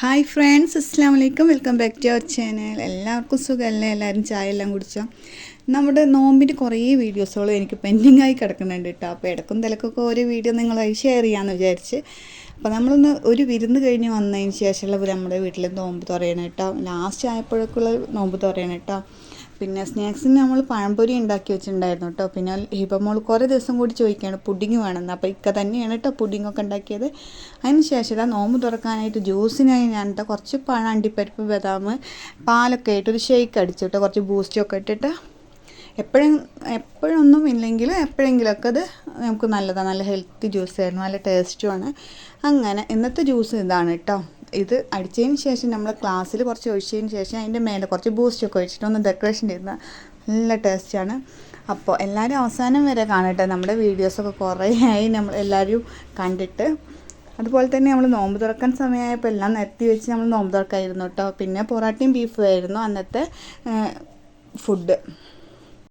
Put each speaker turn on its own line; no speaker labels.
Hi friends, അസ്സാം വലൈക്കും. Welcome back to our channel. എല്ലാവർക്കും സുഖമല്ലേ? എല്ലാവരും ചായ എല്ലാം കുടിച്ചോ? നമ്മുടെ നോമ്പിൻ്റെ കുറേ വീഡിയോസുകൾ എനിക്ക് പെൻഡിങ് ആയി കിടക്കുന്നുണ്ട് കേട്ടോ. അപ്പോൾ ഇടക്കും തിലക്കൊക്കെ ഓരോ വീഡിയോ നിങ്ങളായി ഷെയർ ചെയ്യാമെന്ന് വിചാരിച്ച്. അപ്പോൾ നമ്മളൊന്ന് ഒരു വിരുന്ന് കഴിഞ്ഞ് വന്നതിന് ശേഷമുള്ള നമ്മുടെ വീട്ടിൽ നോമ്പ് തുറയണം കേട്ടോ. ലാസ്റ്റ് ആയപ്പോഴേക്കുള്ള നോമ്പ് തുറയണം കേട്ടോ. പിന്നെ സ്നാക്സിന് നമ്മൾ പഴംപൊരി ഉണ്ടാക്കി വെച്ചിട്ടുണ്ടായിരുന്നു കേട്ടോ. പിന്നെ ഇപ്പം മോൾ കുറേ ദിവസം കൂടി ചോദിക്കുകയാണ് പുഡിങ് വേണമെന്ന്. അപ്പോൾ ഇക്ക തന്നെയാണ് കേട്ടോ പുഡിങ്ങൊക്കെ ഉണ്ടാക്കിയത്. അതിന് ശേഷം നോമ്പ് തുറക്കാനായിട്ട് ജ്യൂസിനായി ഞാൻ കുറച്ച് പഴം, അണ്ടിപ്പരിപ്പ്, ബദാം, പാലൊക്കെ ആയിട്ട് ഒരു ഷേക്ക് അടിച്ചിട്ട് കുറച്ച് ബൂസ്റ്റൊക്കെ ഇട്ടിട്ട് എപ്പോഴൊന്നും ഇല്ലെങ്കിലും എപ്പോഴെങ്കിലുമൊക്കെ അത് നമുക്ക് നല്ലതാണ്. നല്ല ഹെൽത്തി ജ്യൂസായിരുന്നു, നല്ല ടേസ്റ്റുമാണ്. അങ്ങനെ ഇന്നത്തെ ജ്യൂസ് ഇതാണ് കേട്ടോ. ഇത് അടിച്ചതിന് ശേഷം നമ്മൾ ക്ലാസ്സിൽ കുറച്ച് ഒഴിച്ചതിന് ശേഷം അതിൻ്റെ മേലെ കുറച്ച് ബൂസ്റ്റൊക്കെ ഒഴിച്ചിട്ട് ഒന്ന് ഡെക്കറേഷൻ ചെയ്ത നല്ല ടേസ്റ്റാണ്. അപ്പോൾ എല്ലാവരും അവസാനം വരെ കാണട്ടെ. നമ്മുടെ വീഡിയോസൊക്കെ കുറേ ആയി നമ്മൾ എല്ലാവരും കണ്ടിട്ട്. അതുപോലെ തന്നെ നമ്മൾ നോമ്പ് തുറക്കാൻ സമയമായപ്പോൾ എല്ലാം നിരത്തി വെച്ച് നമ്മൾ നോമ്പ് തുറക്കായിരുന്നു കേട്ടോ. പിന്നെ പൊറാട്ടയും ബീഫും ആയിരുന്നു അന്നത്തെ ഫുഡ്.